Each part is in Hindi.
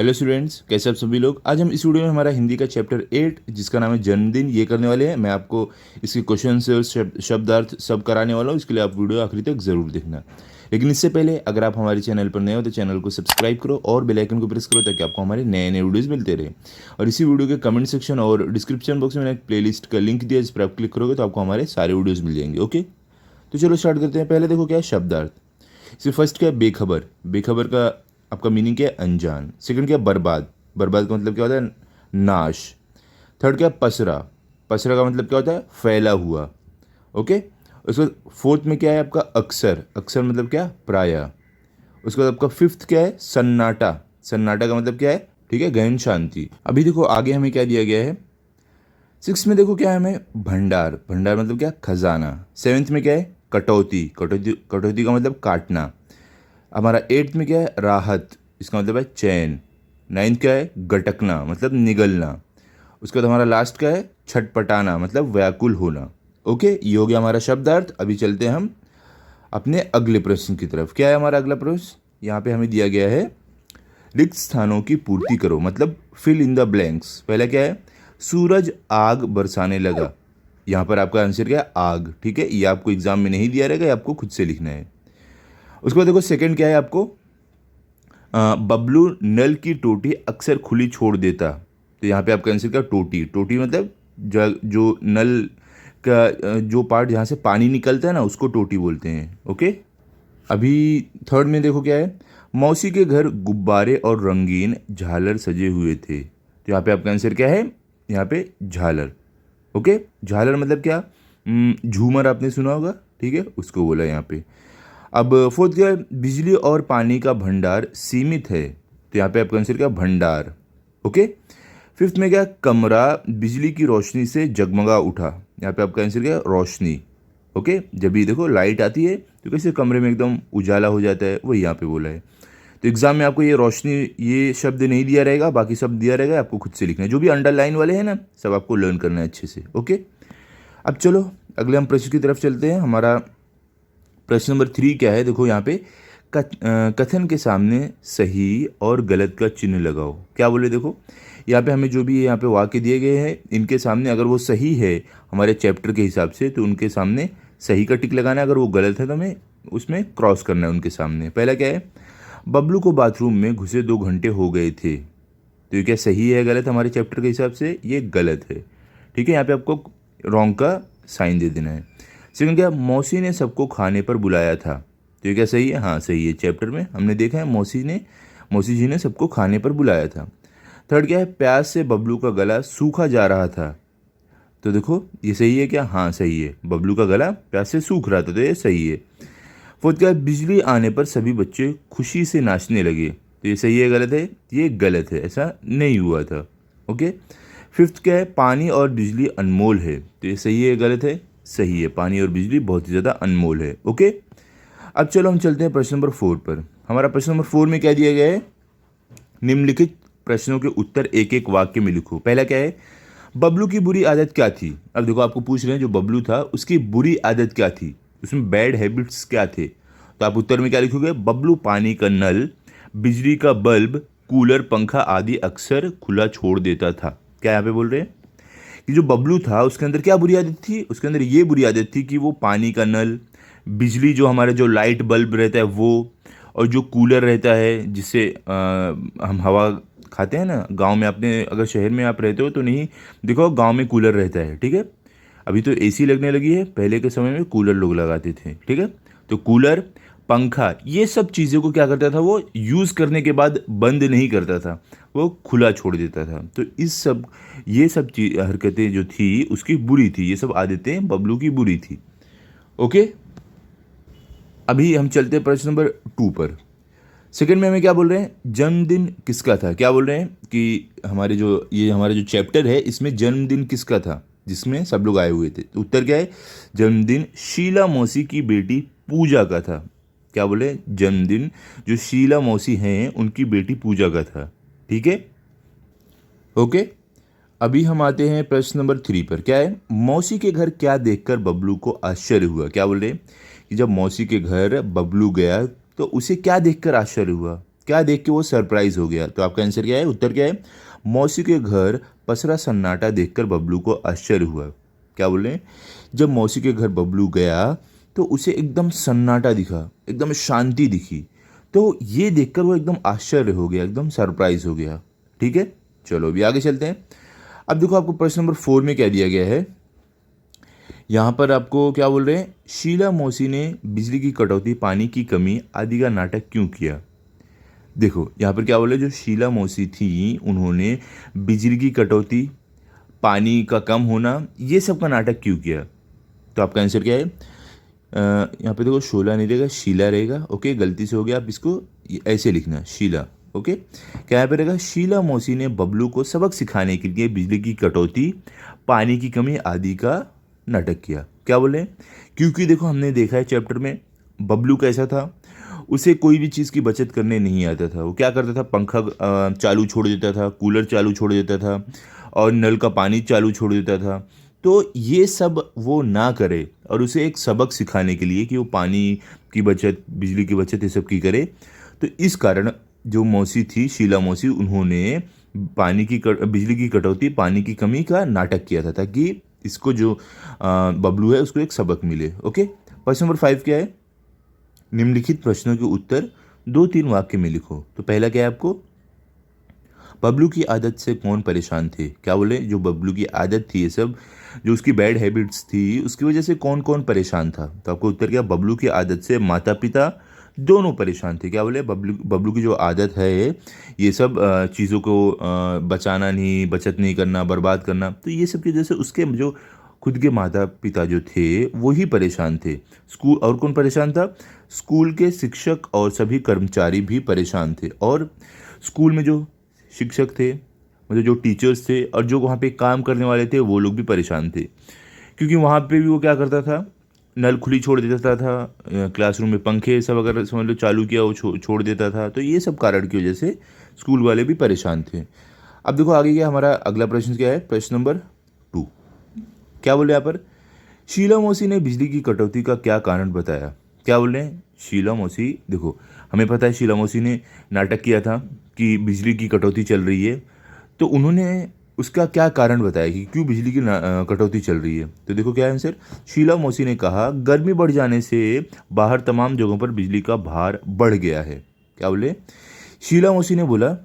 हेलो स्टूडेंट्स, कैसे आप सभी लोग। आज हम इस वीडियो में हमारा हिंदी का चैप्टर 8 जिसका नाम है जन्मदिन ये करने वाले हैं। मैं आपको इसके क्वेश्चन और शब्दार्थ सब कराने वाला हूँ। इसके लिए आप वीडियो आखिरी तक ज़रूर देखना। लेकिन इससे पहले अगर आप हमारे चैनल पर नए हो तो चैनल को सब्सक्राइब करो और बेल आइकन को प्रेस करो ताकि आपको हमारे नए नए वीडियोज़ मिलते रहे। और इसी वीडियो के कमेंट सेक्शन और डिस्क्रिप्शन बॉक्स में मैंने एक प्लेलिस्ट का लिंक दिया, जिस पर आप क्लिक करोगे तो आपको हमारे सारे वीडियोज़ मिल जाएंगे। ओके, तो चलो स्टार्ट करते हैं। पहले देखो क्या है शब्दार्थ। इसमें फर्स्ट क्या है बेखबर। बेखबर का आपका मीनिंग क्या है अनजान। सेकंड क्या है बर्बाद। बर्बाद का मतलब क्या होता है नाश। थर्ड क्या है पसरा। पसरा का मतलब क्या होता है फैला हुआ। ओके, उसके बाद फोर्थ में क्या है आपका अक्सर। अक्सर मतलब क्या प्राय। उसके बाद आपका फिफ्थ क्या है सन्नाटा। सन्नाटा का मतलब क्या है ठीक है गहन शांति। अभी देखो आगे हमें क्या दिया गया है। सिक्स में देखो क्या है हमें भंडार। भंडार मतलब क्या खजाना। सेवेंथ में क्या है कटौती। कटौती कटौती का मतलब काटना। हमारा एट्थ में क्या है राहत, इसका मतलब है चैन। नाइन्थ क्या है गटकना मतलब निगलना। उसके बाद हमारा लास्ट क्या है छटपटाना मतलब व्याकुल होना। ओके, ये हो गया हमारा शब्दार्थ। अभी चलते हैं हम अपने अगले प्रश्न की तरफ। क्या है हमारा अगला प्रश्न। यहाँ पे हमें दिया गया है रिक्त स्थानों की पूर्ति करो मतलब फिल इन द ब्लैंक्स। पहला क्या है सूरज आग बरसाने लगा। यहाँ पर आपका आंसर क्या है आग। ठीक है, ये आपको एग्जाम में नहीं दिया रहेगा, ये आपको खुद से लिखना है। उसके बाद देखो सेकंड क्या है आपको बबलू नल की टोटी अक्सर खुली छोड़ देता। तो यहाँ पे आपका आंसर क्या टोटी। टोटी मतलब जो नल का जो पार्ट जहाँ से पानी निकलता है ना उसको टोटी बोलते हैं। ओके, अभी थर्ड में देखो क्या है मौसी के घर गुब्बारे और रंगीन झालर सजे हुए थे। तो यहाँ पे आपका आंसर क्या है यहाँ पे झालर। ओके, झालर मतलब क्या झूमर आपने सुना होगा, ठीक है उसको बोला यहाँ पे। अब फोर्थ क्या है बिजली और पानी का भंडार सीमित है। तो यहाँ पे आपका आंसर क्या भंडार। ओके, फिफ्थ में क्या कमरा बिजली की रोशनी से जगमगा उठा। यहाँ पे आपका आंसर क्या रोशनी। ओके, जब भी देखो लाइट आती है तो कैसे कमरे में एकदम उजाला हो जाता है, वही यहाँ पे बोला है। तो एग्जाम में आपको ये रोशनी ये शब्द नहीं दिया रहेगा, बाकी शब्द दिया रहेगा, आपको खुद से लिखना है। जो भी अंडरलाइन वाले हैं ना सब आपको लर्न करना है अच्छे से। ओके, अब चलो अगले हम प्रश्न की तरफ चलते हैं। हमारा प्रश्न नंबर 3 क्या है देखो यहाँ पे कथन के सामने सही और गलत का चिन्ह लगाओ। क्या बोले देखो यहाँ पे हमें जो भी यहाँ पे वाक्य दिए गए हैं इनके सामने अगर वो सही है हमारे चैप्टर के हिसाब से तो उनके सामने सही का टिक लगाना है। अगर वो गलत है तो हमें उसमें क्रॉस करना है उनके सामने। पहला क्या है बबलू को बाथरूम में घुसे 2 घंटे हो गए थे। तो ये क्या सही है गलत हमारे चैप्टर के हिसाब से, ये गलत है। ठीक है, यहाँ पे आपको रॉन्ग का साइन दे देना है। सेकंड क्या मौसी ने सबको खाने पर बुलाया था। तो ये क्या सही है, हाँ सही है। चैप्टर में हमने देखा है मौसी जी ने सबको खाने पर बुलाया था। थर्ड क्या है प्यास से बबलू का गला सूखा जा रहा था। तो देखो ये सही है क्या, हाँ सही है। बबलू का गला प्यास से सूख रहा था तो ये सही है। फोर्थ क्या है बिजली आने पर सभी बच्चे खुशी से नाचने लगे। तो ये सही है गलत है, ये गलत है, ऐसा नहीं हुआ था। ओके, फिफ्थ क्या है पानी और बिजली अनमोल है। तो ये सही है गलत है, सही है। पानी और बिजली बहुत ही ज़्यादा अनमोल है। ओके, अब चलो हम चलते हैं प्रश्न नंबर 4 पर। हमारा प्रश्न नंबर 4 में क्या दिया गया है निम्नलिखित प्रश्नों के उत्तर एक एक वाक्य में लिखो। पहला क्या है बबलू की बुरी आदत क्या थी। अब देखो आपको पूछ रहे हैं जो बबलू था उसकी बुरी आदत क्या थी, उसमें बैड हैबिट्स क्या थे। तो आप उत्तर में क्या लिखोगे बबलू पानी का नल बिजली का बल्ब कूलर पंखा आदि अक्सर खुला छोड़ देता था। क्या यहाँ पे बोल रहे हैं कि जो बबलू था उसके अंदर क्या बुरी आदत थी, उसके अंदर ये बुरी आदत थी कि वो पानी का नल बिजली जो हमारा जो लाइट बल्ब रहता है वो और जो कूलर रहता है जिससे हम हवा खाते हैं ना गांव में। आपने अगर शहर में आप रहते हो तो नहीं देखो गांव में कूलर रहता है, ठीक है। अभी तो एसी लगने लगी है, पहले के समय में कूलर लोग लगाते थे, ठीक है। तो कूलर पंखा ये सब चीज़ों को क्या करता था वो यूज़ करने के बाद बंद नहीं करता था, वो खुला छोड़ देता था। तो ये सब हरकतें जो थी उसकी बुरी थी, ये सब आदतें बबलू की बुरी थी। ओके, अभी हम चलते हैं प्रश्न नंबर 2 पर। सेकंड में हमें क्या बोल रहे हैं जन्मदिन किसका था। क्या बोल रहे हैं कि हमारा जो चैप्टर है इसमें जन्मदिन किसका था जिसमें सब लोग आए हुए थे। तो उत्तर क्या है जन्मदिन शीला मौसी की बेटी पूजा का था। क्या बोले जन्मदिन जो शीला मौसी हैं उनकी बेटी पूजा का था, ठीक है। ओके, अभी हम आते हैं प्रश्न नंबर 3 पर। क्या है मौसी के घर क्या देखकर बबलू को आश्चर्य हुआ। क्या बोल रहे हैं कि जब मौसी के घर बबलू गया तो उसे क्या देखकर आश्चर्य हुआ। क्या देख के वो सरप्राइज हो गया? तो आपका आंसर क्या है, उत्तर क्या है? मौसी के घर पसरा सन्नाटा देखकर बबलू को आश्चर्य हुआ। क्या बोल रहे हैं? जब मौसी के घर बबलू गया तो उसे एकदम सन्नाटा दिखा, एकदम शांति दिखी। तो ये देखकर वो एकदम आश्चर्य हो गया, एकदम सरप्राइज हो गया। ठीक है, चलो अभी आगे चलते हैं। अब देखो आपको प्रश्न नंबर 4 में क्या दिया गया है। यहाँ पर आपको क्या बोल रहे हैं, शीला मौसी ने बिजली की कटौती, पानी की कमी आदि का नाटक क्यों किया? देखो यहाँ पर क्या बोल रहे हैं, जो शीला मौसी थी उन्होंने बिजली की कटौती, पानी का कम होना, ये सब का नाटक क्यों किया? तो आपका आंसर क्या है? यहाँ पे देखो शोला नहीं रहेगा, शीला रहेगा। ओके, गलती से हो गया, आप इसको ऐसे लिखना, शीला। ओके, क्या यहाँ पे रहेगा? शीला मौसी ने बबलू को सबक सिखाने के लिए बिजली की कटौती, पानी की कमी आदि का नाटक किया। क्या बोले? क्योंकि देखो हमने देखा है चैप्टर में, बबलू कैसा था, उसे कोई भी चीज़ की बचत करने नहीं आता था। वो क्या करता था, पंखा चालू छोड़ देता था, कूलर चालू छोड़ देता था और नल का पानी चालू छोड़ देता था। तो ये सब वो ना करे और उसे एक सबक सिखाने के लिए कि वो पानी की बचत, बिजली की बचत, ये सब की करे। तो इस कारण जो मौसी थी, शीला मौसी, उन्होंने बिजली की कटौती, पानी की कमी का नाटक किया था, ताकि इसको जो बबलू है उसको एक सबक मिले। ओके, प्रश्न नंबर 5 क्या है? निम्नलिखित प्रश्नों के उत्तर 2-3 वाक्य में लिखो। तो पहला क्या है आपको, बबलू की आदत से कौन परेशान थे? क्या बोले? जो बबलू की आदत थी, ये सब जो उसकी बैड हैबिट्स थी, उसकी वजह से कौन कौन परेशान था? तो आपको उत्तर क्या, बबलू की आदत से माता पिता दोनों परेशान थे। क्या बोले? बबलू की जो आदत है, ये सब चीज़ों को बचाना नहीं, बचत नहीं करना, बर्बाद करना, तो ये सब की वजह से उसके जो खुद के माता पिता जो थे वही परेशान थे। स्कूल, और कौन परेशान था? स्कूल के शिक्षक और सभी कर्मचारी भी परेशान थे। और स्कूल में जो शिक्षक थे, मतलब जो टीचर्स थे, और जो वहाँ पे काम करने वाले थे, वो लोग भी परेशान थे। क्योंकि वहाँ पे भी वो क्या करता था, नल खुली छोड़ देता था, क्लासरूम में पंखे सब अगर समझ लो चालू किया, वो छोड़ देता था। तो ये सब कारण की वजह से स्कूल वाले भी परेशान थे। अब देखो आगे क्या, हमारा अगला प्रश्न क्या है, प्रश्न नंबर 2। क्या बोले यहाँ पर, शीला मौसी ने बिजली की कटौती का क्या कारण बताया? क्या बोल रहे हैं? शीला मौसी, देखो हमें पता है शीला मौसी ने नाटक किया था कि बिजली की कटौती चल रही है, तो उन्होंने उसका क्या कारण बताया कि क्यों बिजली की कटौती चल रही है? तो देखो क्या आंसर, शीला मौसी ने कहा गर्मी बढ़ जाने से बाहर तमाम जगहों पर बिजली का भार बढ़ गया है। क्या बोले? शीला मौसी ने बोला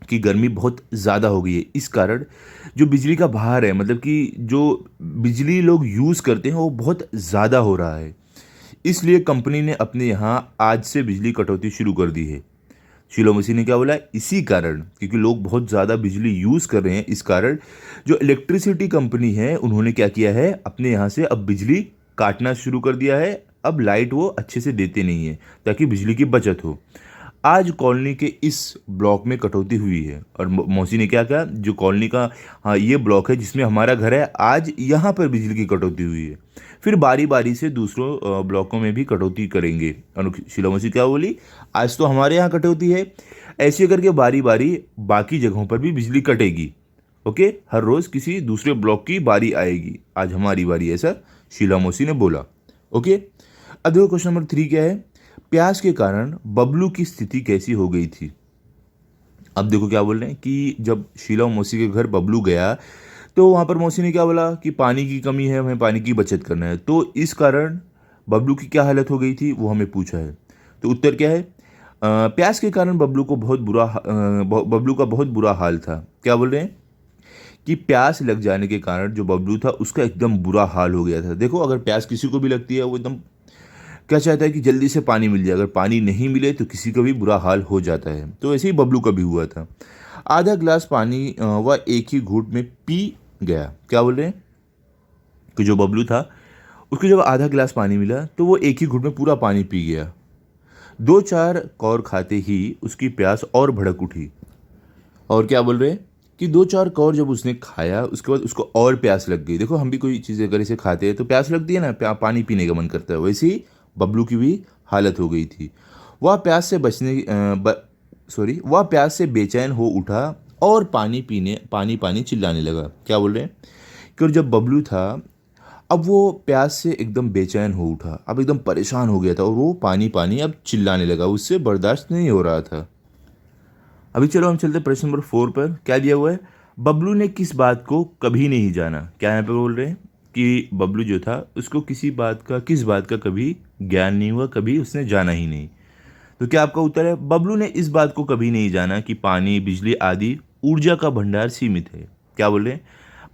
कि गर्मी बहुत ज़्यादा हो गई है, इस कारण जो बिजली का भार है, मतलब कि जो बिजली लोग यूज़ करते हैं वो बहुत ज़्यादा हो रहा है। इसलिए कंपनी ने अपने यहाँ आज से बिजली कटौती शुरू कर दी है। शीला मौसी ने क्या बोला, इसी कारण, क्योंकि लोग बहुत ज़्यादा बिजली यूज़ कर रहे हैं, इस कारण जो इलेक्ट्रिसिटी कंपनी है उन्होंने क्या किया है, अपने यहाँ से अब बिजली काटना शुरू कर दिया है। अब लाइट वो अच्छे से देते नहीं है, ताकि बिजली की बचत हो। आज कॉलोनी के इस ब्लॉक में कटौती हुई है। और मौसी ने क्या कहा, जो कॉलोनी का, हाँ ये ब्लॉक है जिसमें हमारा घर है, आज यहाँ पर बिजली की कटौती हुई है, फिर बारी बारी से दूसरों ब्लॉकों में भी कटौती करेंगे। शीला मौसी क्या बोली, आज तो हमारे यहाँ कटौती है, ऐसे करके बारी बारी बाकी जगहों पर भी बिजली कटेगी। ओके, हर रोज़ किसी दूसरे ब्लॉक की बारी आएगी, आज हमारी बारी, ऐसा शीला मौसी ने बोला। ओके, अब देखो क्वेश्चन नंबर 3 क्या है, प्यास के कारण बबलू की स्थिति कैसी हो गई थी? अब देखो क्या बोल रहे हैं कि जब शीला मौसी के घर बबलू गया तो वहाँ पर मौसी ने क्या बोला कि पानी की कमी है, हमें पानी की बचत करना है। तो इस कारण बबलू की क्या हालत हो गई थी वो हमें पूछा है। तो उत्तर क्या है, प्यास के कारण बबलू का बहुत बुरा हाल था। क्या बोल रहे हैं कि प्यास लग जाने के कारण जो बबलू था उसका एकदम बुरा हाल हो गया था। देखो अगर प्यास किसी को भी लगती है, वो एकदम क्या चाहता है कि जल्दी से पानी मिल जाए, अगर पानी नहीं मिले तो किसी का भी बुरा हाल हो जाता है। तो ऐसे ही बबलू का भी हुआ था। आधा ग्लास पानी वह एक ही घूंट में पी गया। क्या बोल रहे हैं कि जो बबलू था उसको जब आधा गिलास पानी मिला तो वो एक ही घूंट में पूरा पानी पी गया। 2-4 कौर खाते ही उसकी प्यास और भड़क उठी। और क्या बोल रहे हैं कि 2-4 कौर जब उसने खाया उसके बाद उसको और प्यास लग गई। देखो हम भी कोई चीज़ अगर इसे खाते हैं तो प्यास लगती है ना, पानी पीने का मन करता है, वैसे ही बबलू की भी हालत हो गई थी। वह प्यास से वह प्यास से बेचैन हो उठा और पानी चिल्लाने लगा। क्या बोल रहे हैं कि जब बबलू था अब वो प्यास से एकदम बेचैन हो उठा, अब एकदम परेशान हो गया था और वो पानी अब चिल्लाने लगा, उससे बर्दाश्त नहीं हो रहा था। अभी चलो हम चलते प्रश्न नंबर 4 पर। क्या दिया हुआ है? बबलू ने किस बात को कभी नहीं जाना। क्या यहाँ पे बोल रहे हैं कि बबलू जो था उसको किस बात का कभी ज्ञान नहीं हुआ, कभी उसने जाना ही नहीं। तो क्या आपका उत्तर है? बबलू ने इस बात को कभी नहीं जाना कि पानी, बिजली आदि ऊर्जा का भंडार सीमित है। क्या बोल रहे हैं?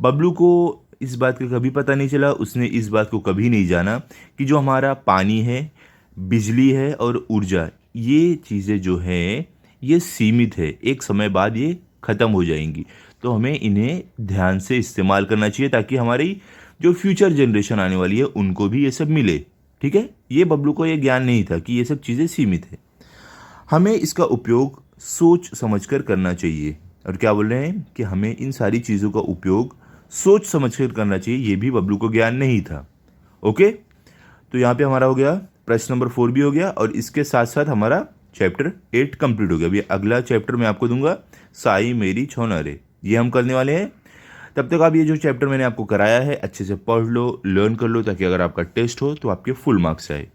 बबलू को इस बात का कभी पता नहीं चला, उसने इस बात को कभी नहीं जाना कि जो हमारा पानी है, बिजली है और ऊर्जा, ये चीज़ें जो हैं ये सीमित है, एक समय बाद ये ख़त्म हो जाएंगी। तो हमें इन्हें ध्यान से इस्तेमाल करना चाहिए ताकि हमारी जो फ्यूचर जनरेशन आने वाली है उनको भी ये सब मिले। ठीक है, ये बबलू को ये ज्ञान नहीं था कि ये सब चीज़ें सीमित है। हमें इसका उपयोग सोच समझकर करना चाहिए। और क्या बोल रहे हैं कि हमें इन सारी चीज़ों का उपयोग सोच समझकर करना चाहिए, ये भी बबलू को ज्ञान नहीं था। ओके, तो यहाँ पे हमारा हो गया प्रश्न नंबर 4 भी हो गया और इसके साथ साथ हमारा चैप्टर 8 कंप्लीट हो गया। अभी अगला चैप्टर मैं आपको दूंगा, साई मेरी छोनरे, ये हम करने वाले हैं। तब तक आप ये जो चैप्टर मैंने आपको कराया है अच्छे से पढ़ लो, लर्न कर लो, ताकि अगर आपका टेस्ट हो तो आपके फुल मार्क्स आए।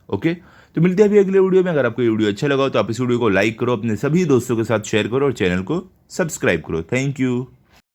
ओके, तो मिलते हैं अभी अगले वीडियो में। अगर आपको ये वीडियो अच्छा लगा हो तो आप इस वीडियो को लाइक करो, अपने सभी दोस्तों के साथ शेयर करो और चैनल को सब्सक्राइब करो। Thank you.